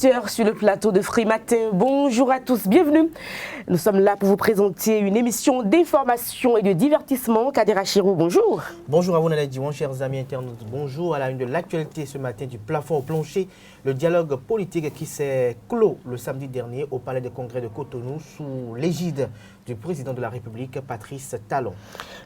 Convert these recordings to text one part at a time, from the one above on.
18 h sur le plateau de Free Matin. Bonjour à tous, bienvenue. Nous sommes là pour vous présenter une émission d'information et de divertissement. Kadera Chirou, bonjour. Bonjour à vous, Nadia Diwan, chers amis internautes. Bonjour à la une de l'actualité ce matin du plafond au plancher. Le dialogue politique qui s'est clos le samedi dernier au Palais des Congrès de Cotonou sous l'égide du président de la République, Patrice Talon.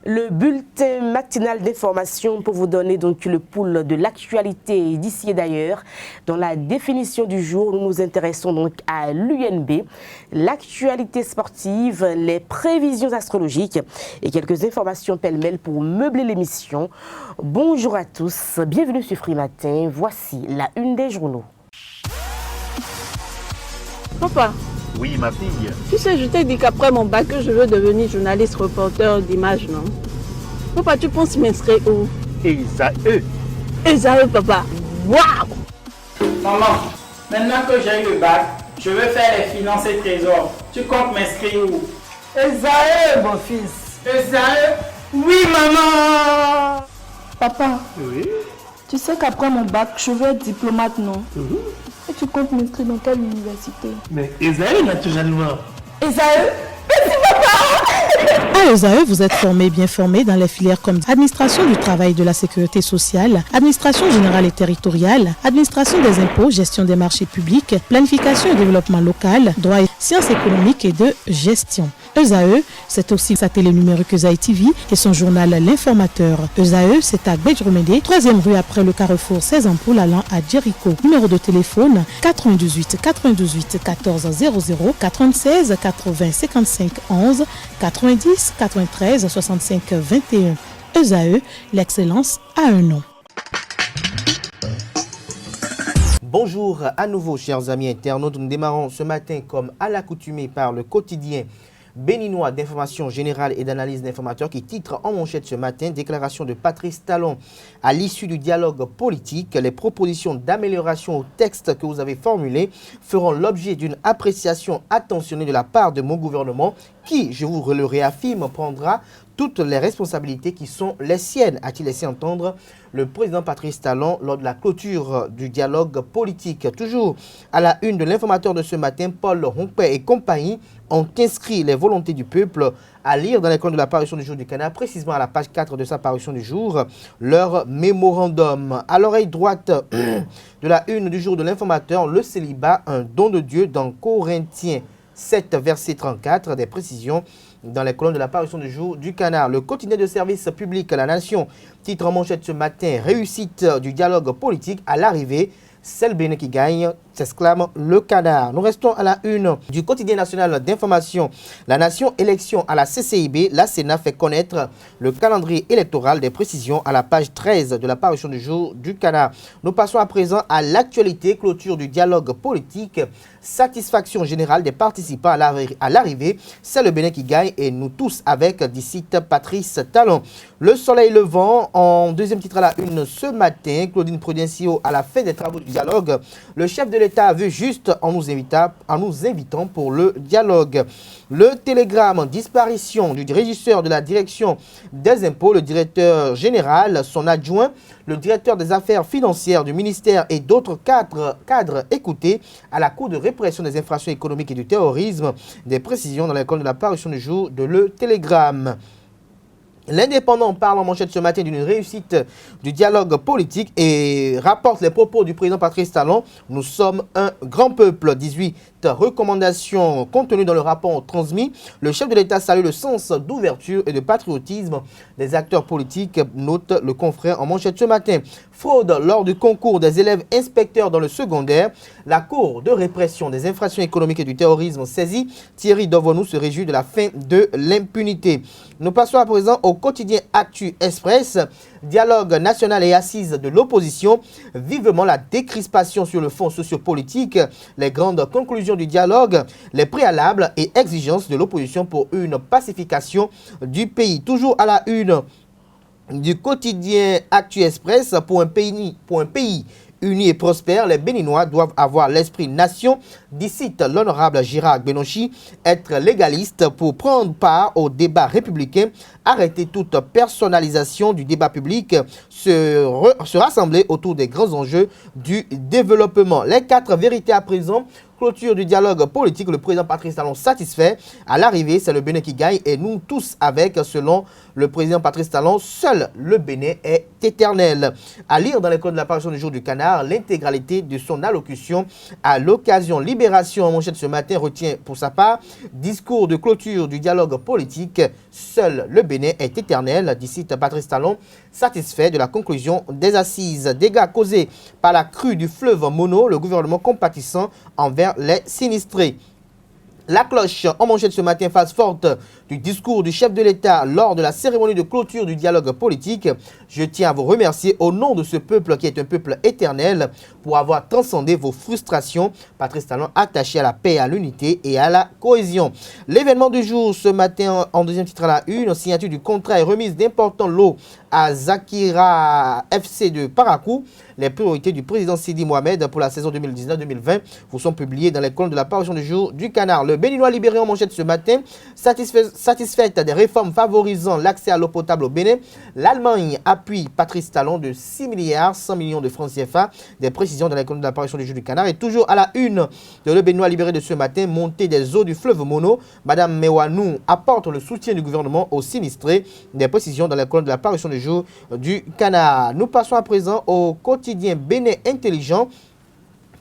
Le bulletin matinal d'information pour vous donner donc le pouls de l'actualité d'ici et d'ailleurs. Dans la définition du jour, nous nous intéressons donc à l'UNB, l'actualité sportive, les prévisions astrologiques et quelques informations pêle-mêle pour meubler l'émission. Bonjour à tous, bienvenue sur Free Matin. Voici la une des journaux. Papa. Oui, ma fille. Tu sais, je t'ai dit qu'après mon bac, je veux devenir journaliste reporter d'images, non? Papa, tu penses m'inscrire où? Esaü. Esaü, papa. Waouh! Maman, maintenant que j'ai eu le bac, je veux faire les finances et trésors. Tu comptes m'inscrire où? Esaü, mon fils. Esaü? Oui, maman! Papa, Oui. tu sais qu'après mon bac, je veux être diplomate, non? Et tu comptes m'inscrire dans quelle université? Mais Esaü, naturellement. Esaü? À ESAE, vous êtes formé, bien formé dans les filières comme administration du travail et de la sécurité sociale, administration générale et territoriale, administration des impôts, gestion des marchés publics, planification et développement local, droit et sciences économiques et de gestion. ESAE, c'est aussi sa télé numérique ESAE TV et son journal L'Informateur. ESAE, c'est à Bedjromede, 3e rue après le carrefour 16 ampoules allant à Jericho. Numéro de téléphone 98 98 14 00 96 80 55 11 90 93 65 21. ESAE, l'excellence a un nom. Bonjour à nouveau, chers amis internautes. Nous démarrons ce matin comme à l'accoutumée par le quotidien béninois d'information générale et d'analyse d'informateurs qui titre en manchette ce matin: déclaration de Patrice Talon à l'issue du dialogue politique. Les propositions d'amélioration au texte que vous avez formulées feront l'objet d'une appréciation attentionnée de la part de mon gouvernement qui, je vous le réaffirme, prendra toutes les responsabilités qui sont les siennes, a-t-il laissé entendre le président Patrice Talon lors de la clôture du dialogue politique. Toujours à la une de l'informateur de ce matin, Paul Rompé et compagnie ont inscrit les volontés du peuple à lire dans les comptes de la parution du jour du Canard, précisément à la page 4 de sa parution du jour, leur mémorandum. À l'oreille droite de la une du jour de l'informateur, le célibat, un don de Dieu dans Corinthiens 7, verset 34, des précisions dans les colonnes de la parution du jour du Canard. Le quotidien de service public La Nation titre en manchette ce matin: réussite du dialogue politique à l'arrivée, c'est le Bénin qui gagne, s'exclame le Canard. Nous restons à la une du quotidien national d'information La Nation, élection à la CCIB. La Sénat fait connaître le calendrier électoral, des précisions à la page 13 de la parution du jour du Canard. Nous passons à présent à l'actualité, clôture du dialogue politique, satisfaction générale des participants à l'arrivée, c'est le Bénin qui gagne et nous tous avec, d'ici Patrice Talon. Le soleil levant en deuxième titre à la une ce matin, Claudine Prudencio à la fin des travaux du dialogue. Le chef de l'État veut juste en nous invitant pour le dialogue. Le télégramme, disparition du régisseur de la direction des impôts, le directeur général, son adjoint, le directeur des affaires financières du ministère et d'autres cadres écoutés à la Cour de répression des infractions économiques et du terrorisme. Des précisions dans l'école de la parution du jour de Le Télégramme. L'Indépendant parle en manchette ce matin d'une réussite du dialogue politique et rapporte les propos du président Patrice Talon. Nous sommes un grand peuple. 18 recommandations contenues dans le rapport transmis. Le chef de l'État salue le sens d'ouverture et de patriotisme des acteurs politiques, note le confrère en manchette ce matin. Fraude lors du concours des élèves inspecteurs dans le secondaire. La Cour de répression des infractions économiques et du terrorisme saisie. Thierry Dovonou se réjouit de la fin de l'impunité. Nous passons à présent au quotidien Actu Express. Dialogue national et assise de l'opposition. Vivement la décrispation sur le fond sociopolitique. Les grandes conclusions du dialogue. Les préalables et exigences de l'opposition pour une pacification du pays. Toujours à la une du quotidien Actu Express, pour un pays Unis et prospères, les Béninois doivent avoir l'esprit nation, dicite l'honorable Gérard Benochi, être légaliste pour prendre part au débat républicain, arrêter toute personnalisation du débat public, se rassembler autour des grands enjeux du développement. Les 4 vérités à présent. Clôture du dialogue politique, le président Patrice Talon satisfait. À l'arrivée, c'est le Bénin qui gagne et nous tous avec, selon le président Patrice Talon, seul le Bénin est éternel. À lire dans les codes de l'apparition du jour du Canard, l'intégralité de son allocution à l'occasion. Libération en manchette ce matin retient pour sa part discours de clôture du dialogue politique, seul le Bénin est éternel, d'ici Patrice Talon, satisfait de la conclusion des assises. Dégâts causés par la crue du fleuve Mono, le gouvernement compatissant envers les sinistrés. La cloche en manchette ce matin, phase forte du discours du chef de l'État lors de la cérémonie de clôture du dialogue politique. Je tiens à vous remercier au nom de ce peuple qui est un peuple éternel pour avoir transcendé vos frustrations. Patrice Talon attaché à la paix, à l'unité et à la cohésion. L'événement du jour ce matin en deuxième titre à la une, signature du contrat et remise d'importants lots à Zakira FC de Parakou. Les priorités du président Sidi Mohamed pour la saison 2019-2020 vous sont publiées dans les colonnes de la parution du jour du Canard. Le Béninois libéré en manchette ce matin, satisfaite des réformes favorisant l'accès à l'eau potable au Bénin. L'Allemagne appuie Patrice Talon de 6 milliards 100 millions de francs CFA. Des précisions dans les colonnes de la parution du jour du Canard. Et toujours à la une de le Béninois libéré de ce matin, montée des eaux du fleuve Mono. Madame Mewanou apporte le soutien du gouvernement aux sinistrés. Des précisions dans les colonnes de la parution du jour du Canard. Nous passons à présent au quotidien Bénin Intelligent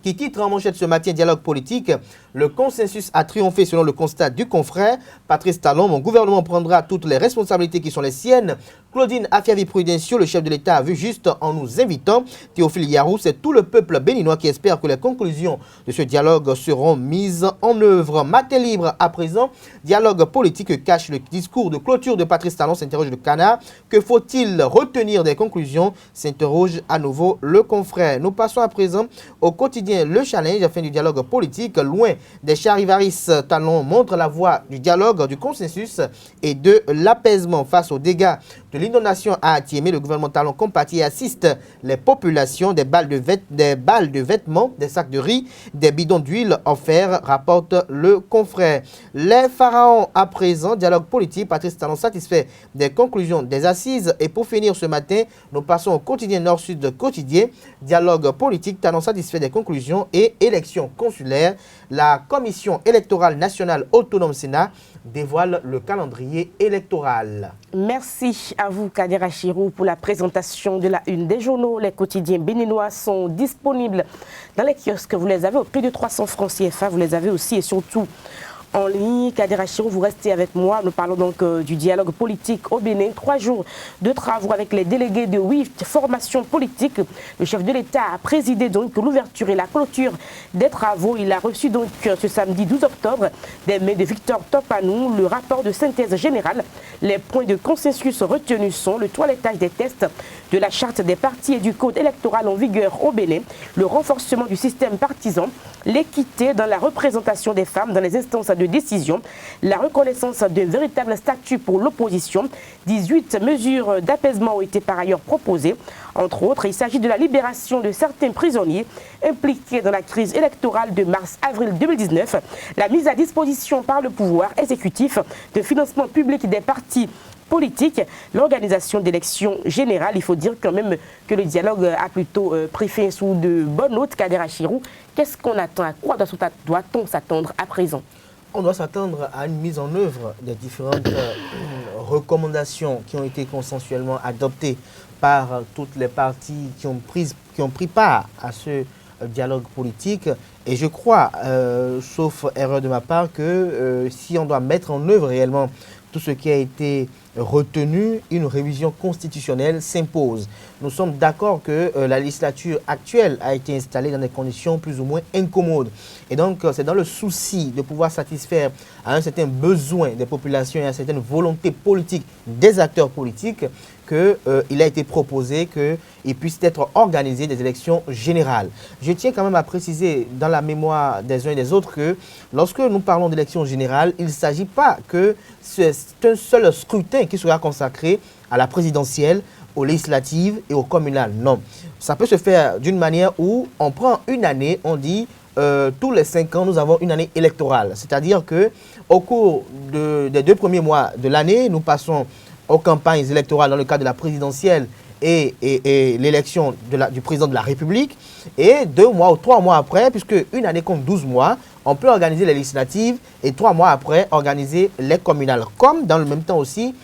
qui titre en manchette ce matin dialogue politique. Le consensus a triomphé selon le constat du confrère. Patrice Talon, mon gouvernement prendra toutes les responsabilités qui sont les siennes. Claudine Afiavi-Prudencio, le chef de l'État, a vu juste en nous invitant. Théophile Yarou, c'est tout le peuple béninois qui espère que les conclusions de ce dialogue seront mises en œuvre. Matin libre à présent, dialogue politique cache le discours de clôture de Patrice Talon, s'interroge le Canard. Que faut-il retenir des conclusions, s'interroge à nouveau le confrère. Nous passons à présent au quotidien Le Challenge, afin du dialogue politique. Loin des charivaris, Talon montre la voie du dialogue, du consensus et de l'apaisement face aux dégâts de l'inondation à Atiémé. Le gouvernement Talon compatit et assiste les populations. Des balles de vêtements, des sacs de riz, des bidons d'huile offerts, rapporte le confrère. Les pharaons à présent, dialogue politique. Patrice Talon satisfait des conclusions des assises. Et pour finir ce matin, nous passons au quotidien Nord-Sud quotidien. Dialogue politique, Talon satisfait des conclusions et élections consulaires. La Commission électorale nationale autonome Sénat dévoile le calendrier électoral. Merci à vous, Kader Achirou, pour la présentation de la une des journaux. Les quotidiens béninois sont disponibles dans les kiosques. Vous les avez au prix de 300 francs CFA. Vous les avez aussi et surtout en ligne. Kader Achirou, vous restez avec moi. Nous parlons donc du dialogue politique au Bénin. 3 jours de travaux avec les délégués de 8 formations politiques. Le chef de l'État a présidé donc l'ouverture et la clôture des travaux. Il a reçu donc ce samedi 12 octobre des mains de Victor Topanou le rapport de synthèse générale. Les points de consensus retenus sont le toilettage des tests de la charte des partis et du code électoral en vigueur au Bénin, le renforcement du système partisan, l'équité dans la représentation des femmes dans les instances de décision, la reconnaissance d'un véritable statut pour l'opposition. 18 mesures d'apaisement ont été par ailleurs proposées. Entre autres, il s'agit de la libération de certains prisonniers impliqués dans la crise électorale de mars-avril 2019, la mise à disposition par le pouvoir exécutif de financement public des partis politique, l'organisation d'élections générales. Il faut dire quand même que le dialogue a plutôt pris fin sous de bonnes notes. Kader Achirou, qu'est-ce qu'on attend? À quoi doit-on s'attendre à présent? On doit s'attendre à une mise en œuvre des différentes recommandations qui ont été consensuellement adoptées par toutes les parties qui ont pris part à ce dialogue politique. Et je crois, sauf erreur de ma part, que si on doit mettre en œuvre réellement tout ce qui a été retenu, une révision constitutionnelle s'impose. Nous sommes d'accord que la législature actuelle a été installée dans des conditions plus ou moins incommodes. Et donc, c'est dans le souci de pouvoir satisfaire à un certain besoin des populations et à une certaine volonté politique des acteurs politiques qu'il a été proposé qu'il puisse être organisé des élections générales. Je tiens quand même à préciser dans la mémoire des uns et des autres que lorsque nous parlons d'élections générales, il ne s'agit pas que c'est un seul scrutin qui sera consacré à la présidentielle aux législatives et aux communales. Non. Ça peut se faire d'une manière où on prend une année, on dit tous les 5 ans, nous avons une année électorale. C'est-à-dire qu'au cours des 2 premiers mois de l'année, nous passons aux campagnes électorales dans le cadre de la présidentielle et l'élection du président de la République. Et 2 mois ou 3 mois après, puisque une année compte 12 mois, on peut organiser les législatives et 3 mois après, organiser les communales. Comme dans le même temps aussi,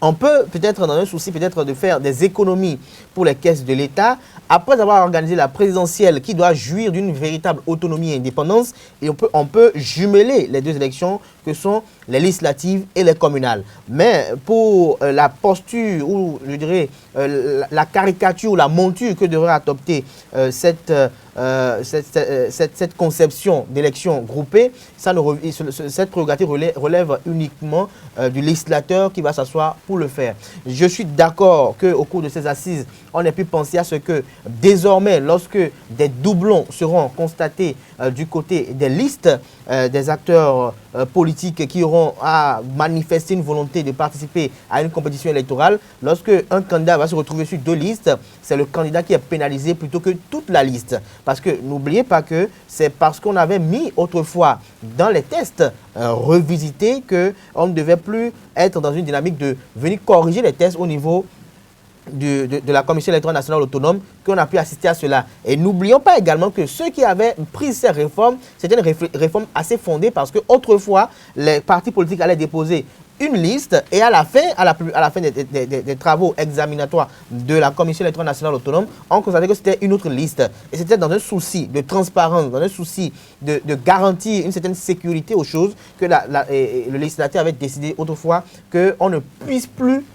on peut peut-être dans un souci peut-être de faire des économies pour les caisses de l'État, après avoir organisé la présidentielle qui doit jouir d'une véritable autonomie et indépendance, et on peut jumeler les 2 élections que sont les législatives et les communales. Mais pour la posture ou je dirais la caricature ou la monture que devrait adopter cette conception d'élection groupée, cette prérogative relève uniquement du législateur qui va s'asseoir pour le faire. Je suis d'accord qu'au cours de ces assises, on ait pu penser à ce que désormais, lorsque des doublons seront constatés du côté des listes, des acteurs politiques qui auront à manifester une volonté de participer à une compétition électorale, lorsque un candidat va se retrouver sur 2 listes, c'est le candidat qui est pénalisé plutôt que toute la liste. Parce que n'oubliez pas que c'est parce qu'on avait mis autrefois dans les tests revisités qu'on ne devait plus être dans une dynamique de venir corriger les tests au niveau de la Commission électorale nationale autonome qu'on a pu assister à cela. Et n'oublions pas également que ceux qui avaient pris ces réformes, c'était une réforme assez fondée parce qu'autrefois, les partis politiques allaient déposer une liste et à la fin des travaux examinatoires de la Commission électorale nationale autonome, on constatait que c'était une autre liste. Et c'était dans un souci de transparence, dans un souci de garantir une certaine sécurité aux choses que le législateur avait décidé autrefois qu'on ne puisse plus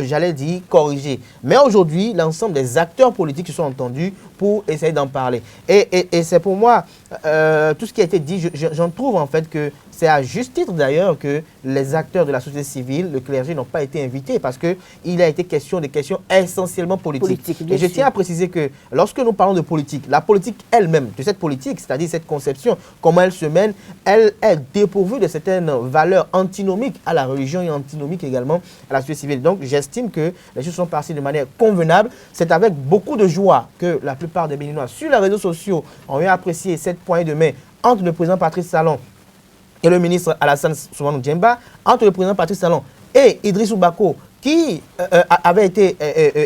j'allais dire corriger. Mais aujourd'hui, l'ensemble des acteurs politiques se sont entendus pour essayer d'en parler. Et c'est pour moi, tout ce qui a été dit, j'en trouve en fait que c'est à juste titre d'ailleurs que les acteurs de la société civile, le clergé, n'ont pas été invités parce qu'il a été question de questions essentiellement politiques. Et je tiens à préciser que lorsque nous parlons de politique, la politique elle-même, de cette politique, c'est-à-dire cette conception, comment elle se mène, elle est dépourvue de certaines valeurs antinomiques à la religion et antinomiques également à la société civile. Donc j'estime que les choses sont passées de manière convenable. C'est avec beaucoup de joie que la plupart des Béninois sur les réseaux sociaux ont eu apprécié cette poignée de main entre le président Patrice Talon et le ministre Alassane Soumanou Djemba, entre le président Patrice Talon et Idrissou Bako, qui avait été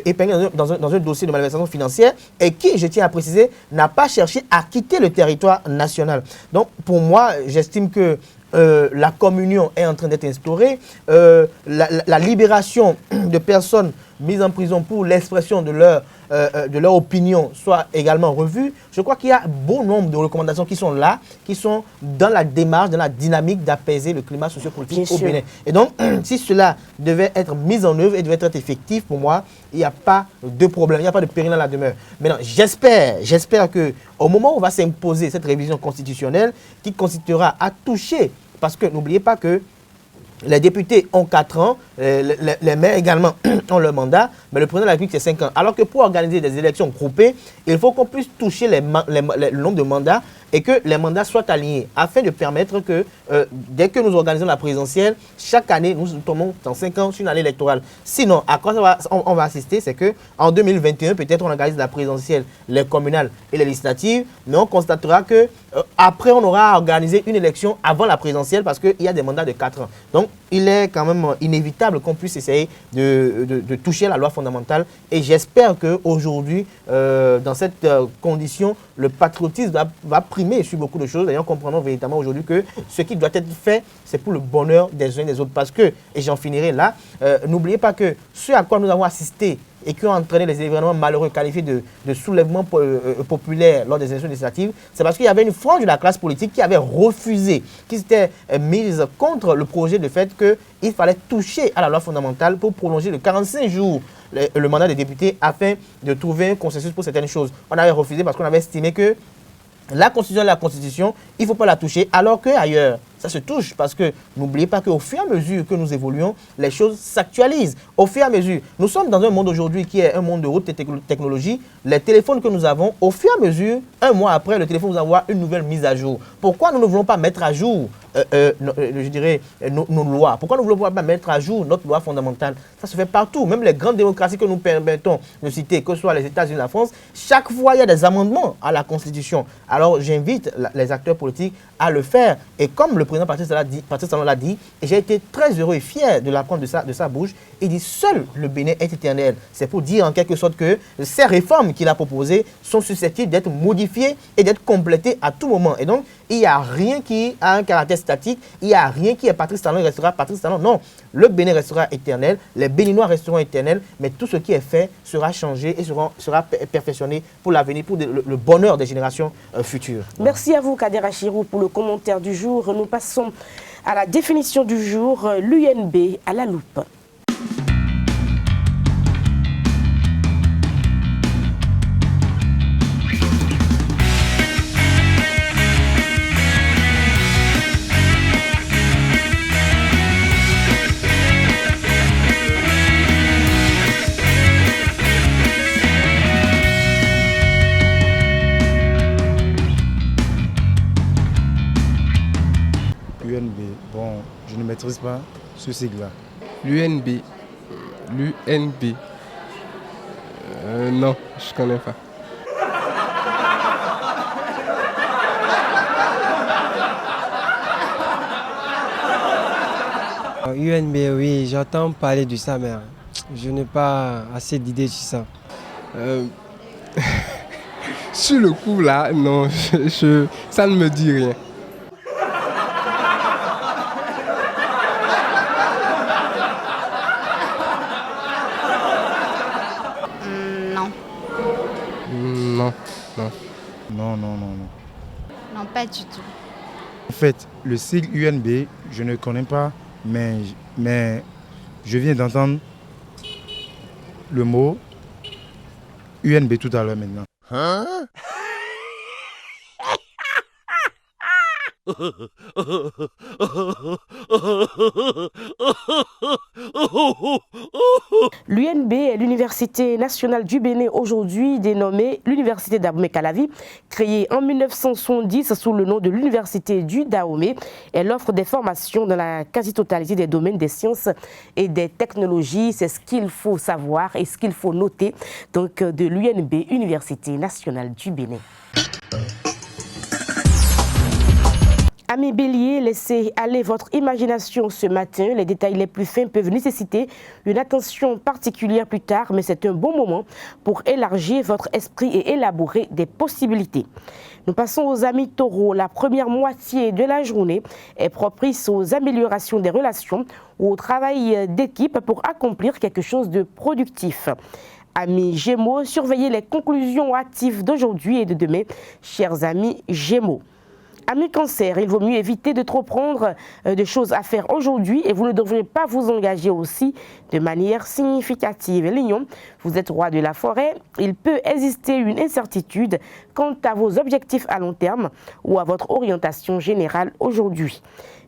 épinglé dans un dossier de malversation financière et qui, je tiens à préciser, n'a pas cherché à quitter le territoire national. Donc, pour moi, j'estime que la communion est en train d'être instaurée, la libération de personnes mises en prison pour l'expression de leur opinion soit également revue. Je crois qu'il y a bon nombre de recommandations qui sont là, qui sont dans la démarche, dans la dynamique d'apaiser le climat sociopolitique au Bénin. Et donc, si cela devait être mis en œuvre et devait être effectif, pour moi, il n'y a pas de problème, il n'y a pas de péril dans la demeure. Maintenant, j'espère qu'au moment où va s'imposer cette révision constitutionnelle, qui consistera à toucher, parce que n'oubliez pas que les députés ont 4 ans, les maires également ont leur mandat, mais le président de la République, c'est 5 ans. Alors que pour organiser des élections groupées, il faut qu'on puisse toucher le nombre de mandats et que les mandats soient alignés, afin de permettre que, dès que nous organisons la présidentielle, chaque année, nous tombons dans 5 ans sur une année électorale. Sinon, à quoi on va assister, c'est qu'en 2021, peut-être on organise la présidentielle, les communales et les législatives, mais on constatera que après, on aura organisé une élection avant la présidentielle parce qu'il y a des mandats de 4 ans. Donc, il est quand même inévitable qu'on puisse essayer de toucher à la loi fondamentale. Et j'espère qu'aujourd'hui, dans cette condition, le patriotisme va primer sur beaucoup de choses. D'ailleurs, comprenons véritablement aujourd'hui que ce qui doit être fait, c'est pour le bonheur des uns et des autres. Parce que, et j'en finirai là, n'oubliez pas que ce à quoi nous avons assisté et qui ont entraîné les événements malheureux qualifiés de soulèvement populaire lors des élections législatives, c'est parce qu'il y avait une frange de la classe politique qui avait refusé, qui s'était mise contre le projet de fait qu'il fallait toucher à la loi fondamentale pour prolonger de 45 jours le mandat des députés afin de trouver un consensus pour certaines choses. On avait refusé parce qu'on avait estimé que la Constitution est la Constitution, il ne faut pas la toucher, alors qu'ailleurs, ça se touche parce que n'oubliez pas qu'au fur et à mesure que nous évoluons, les choses s'actualisent. Au fur et à mesure, nous sommes dans un monde aujourd'hui qui est un monde de haute technologie. Les téléphones que nous avons, au fur et à mesure, un mois après, le téléphone vous envoie une nouvelle mise à jour. Pourquoi nous ne voulons pas mettre à jour je dirais, nos lois? Pourquoi nous ne voulons pas mettre à jour notre loi fondamentale? Ça se fait partout. Même les grandes démocraties que nous permettons de citer, que ce soit les États-Unis, la France, chaque fois il y a des amendements à la Constitution. Alors j'invite les acteurs politiques à le faire. Et comme le président Patrice Talon l'a dit, et j'ai été très heureux et fier de l'apprendre de sa bouche, il dit seul le Bénin est éternel. C'est pour dire en quelque sorte que ces réformes qu'il a proposées sont susceptibles d'être modifiées et d'être complétées à tout moment. Et donc, il n'y a rien qui a un caractère statique, il n'y a rien qui est Patrice Talon, il restera Patrice Talon. Non, le Bénin restera éternel, les Béninois resteront éternels, mais tout ce qui est fait sera changé et sera perfectionné pour l'avenir, pour le bonheur des générations futures. Merci à vous, Kader Achirou, pour le commentaire du jour. Nous passons à la définition du jour, l'UNB à la loupe. UNB, bon, je ne maîtrise pas ce sigle-là. L'UNB. Non, je connais pas. UNB, oui, j'entends parler de ça, mais je n'ai pas assez d'idées sur ça. Sur le coup là, non, ça ne me dit rien. Non, pas du tout. En fait, le sigle UNB, je ne connais pas, mais je viens d'entendre le mot UNB tout à l'heure maintenant. Hein? L'UNB est l'Université nationale du Bénin, aujourd'hui dénommée l'Université d'Abomey-Calavi, créée en 1970 sous le nom de l'Université du Dahomey. Elle offre des formations dans la quasi-totalité des domaines des sciences et des technologies. C'est ce qu'il faut savoir et ce qu'il faut noter donc, de l'UNB, Université nationale du Bénin. Amis Bélier, laissez aller votre imagination ce matin. Les détails les plus fins peuvent nécessiter une attention particulière plus tard, mais c'est un bon moment pour élargir votre esprit et élaborer des possibilités. Nous passons aux amis Taureaux. La première moitié de la journée est propice aux améliorations des relations ou au travail d'équipe pour accomplir quelque chose de productif. Amis Gémeaux, surveillez les conclusions hâtives d'aujourd'hui et de demain, chers amis Gémeaux. Amis Cancer, il vaut mieux éviter de trop prendre de choses à faire aujourd'hui et vous ne devrez pas vous engager aussi de manière significative. Lion, vous êtes roi de la forêt, il peut exister une incertitude quant à vos objectifs à long terme ou à votre orientation générale aujourd'hui.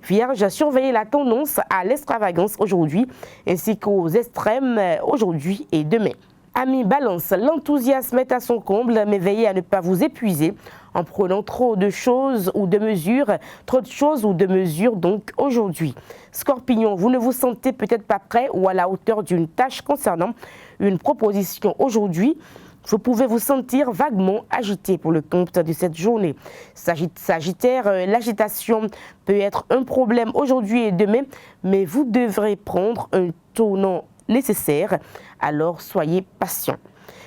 Vierge, surveillez la tendance à l'extravagance aujourd'hui ainsi qu'aux extrêmes aujourd'hui et demain. Amis Balance, l'enthousiasme est à son comble, mais veillez à ne pas vous épuiser en prenant trop de choses ou de mesures, donc aujourd'hui. Scorpion, vous ne vous sentez peut-être pas prêt ou à la hauteur d'une tâche concernant une proposition aujourd'hui. Vous pouvez vous sentir vaguement agité pour le compte de cette journée. Sagittaire, l'agitation peut être un problème aujourd'hui et demain, mais vous devrez prendre un tournant nécessaire, alors soyez patient.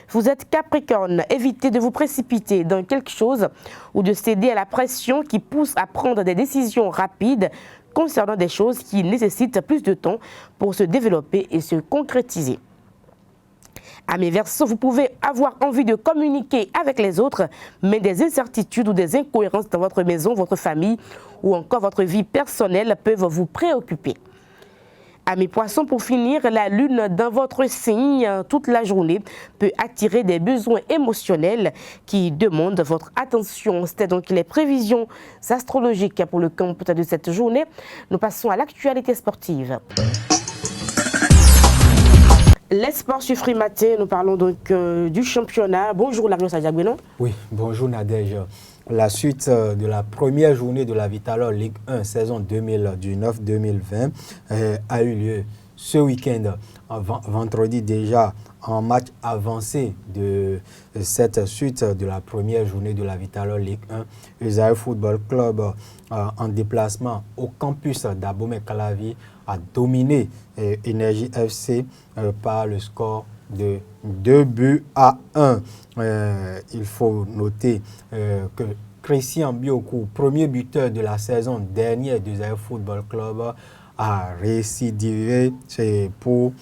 Vous êtes Capricorne, évitez de vous précipiter dans quelque chose ou de céder à la pression qui pousse à prendre des décisions rapides concernant des choses qui nécessitent plus de temps pour se développer et se concrétiser. Amis Verseaux, vous pouvez avoir envie de communiquer avec les autres, mais des incertitudes ou des incohérences dans votre maison, votre famille ou encore votre vie personnelle peuvent vous préoccuper. Amis Poissons, pour finir, la lune dans votre signe toute la journée peut attirer des besoins émotionnels qui demandent votre attention. C'était donc les prévisions astrologiques pour le camp de cette journée. Nous passons à l'actualité sportive. Les sports sur Free Matin, nous parlons donc du championnat. Bonjour Larios Adjagbenon. Oui, bonjour Nadège. La suite de la première journée de la Vital'Or Ligue 1 saison 2019-2020 a eu lieu ce week-end, vendredi déjà, en match avancé de cette suite de la première journée de la Vital'Or Ligue 1. Esaïe Football Club, en déplacement au campus d'Abomey-Calavi, a dominé Énergie FC par le score de 2-1. Il faut noter que Christian Biokou, premier buteur de la saison dernière de Esaïe Football Club, a récidivé pour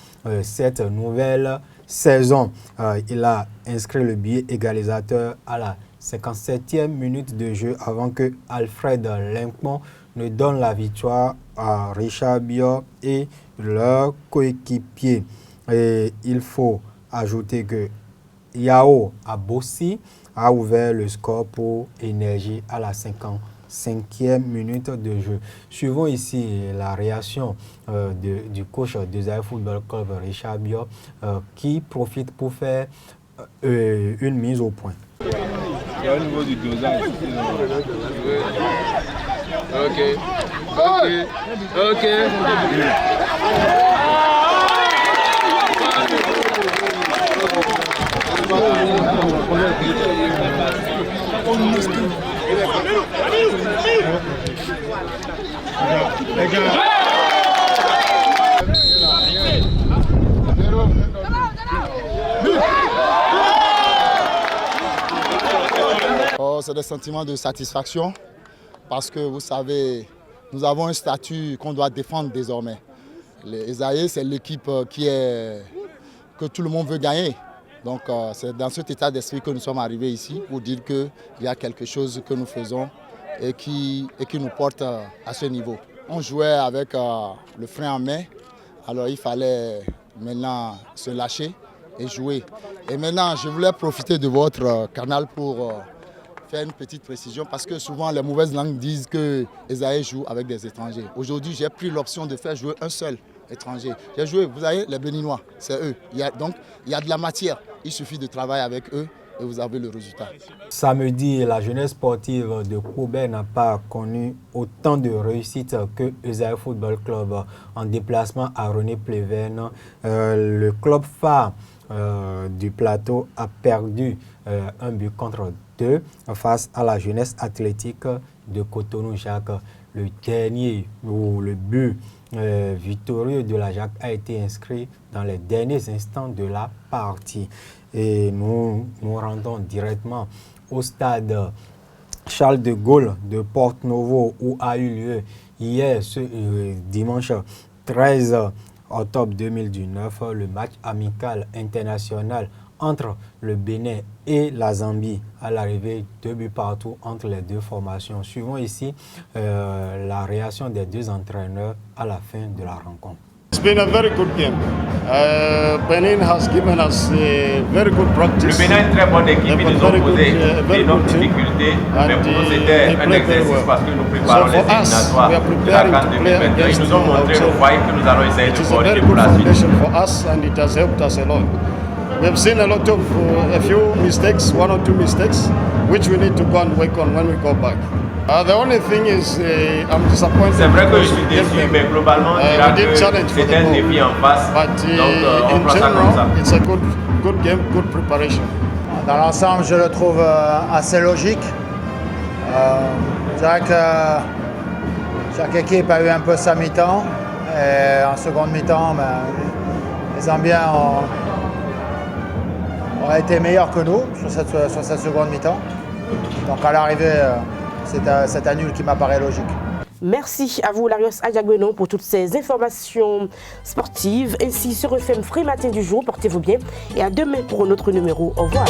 cette nouvelle saison. Il a inscrit le but égalisateur à la 57e minute de jeu avant que Alfred Limpon ne donne la victoire à Richard Biot et leur coéquipier. Et il faut ajouter que Yao Abossi a ouvert le score pour Énergie à la 55e minute de jeu. Suivons ici la réaction du coach de Esaïe Football Club, Richard Biot, qui profite pour faire une mise au point. Au niveau du dosage. Ok. C'est des sentiments de satisfaction parce que vous savez, nous avons un statut qu'on doit défendre désormais. Les Esaïe, c'est l'équipe que tout le monde veut gagner. Donc c'est dans cet état d'esprit que nous sommes arrivés ici pour dire qu'il y a quelque chose que nous faisons et qui nous porte à ce niveau. On jouait avec le frein en main, alors il fallait maintenant se lâcher et jouer. Et maintenant, je voulais profiter de votre canal pour faire une petite précision parce que souvent les mauvaises langues disent que Esaïe joue avec des étrangers. Aujourd'hui, j'ai pris l'option de faire jouer un seul étranger. J'ai joué, vous savez, les Béninois, c'est eux. Donc, il y a de la matière. Il suffit de travailler avec eux et vous avez le résultat. Samedi, la jeunesse sportive de Koubert n'a pas connu autant de réussite que Esaïe Football Club en déplacement à René Pleven. Le club phare du plateau a perdu un but contre 2 face à la jeunesse athlétique de Cotonou-Jacques. Le dernier, ou le but victorieux de la Jacques a été inscrit dans les derniers instants de la partie. Et nous nous rendons directement au stade Charles de Gaulle de Porto-Novo où a eu lieu hier, ce dimanche 13 octobre 2019, le match amical international entre le Bénin et la Zambie. À l'arrivée, 2 buts partout entre les deux formations. Suivons ici la réaction des deux entraîneurs à la fin de la rencontre. It's been a very good game. Benin has given us a very good practice. Le Bénin est une très bonne équipe, ils nous ont posé d'énormes difficultés, mais pour nous c'était un exercice parce que nous préparons les éliminatoires de la CAN 2022. Ils nous ont montré le voie que nous allons essayer de corriger pour la suite. For us and it has helped us a lot. We have seen a lot of a few mistakes, 1 or 2 mistakes, which we need to go and work on when we go back. The only thing is, I'm disappointed. C'est vrai que je suis déçu, mais globalement, c'est un défi en face. Donc, on prend ça comme ça. It's a good game, good preparation. Dans l'ensemble, je le trouve assez logique. Je dirais que chaque équipe a eu un peu sa mi-temps. Et en seconde mi-temps, les Zambiens ont été meilleurs que nous sur cette seconde mi-temps. Donc à l'arrivée, c'est un nul qui m'apparaît logique. Merci à vous, Larios Adjagbenon, pour toutes ces informations sportives. Ainsi se refait Free Matin du jour. Portez-vous bien et à demain pour un autre numéro. Au revoir.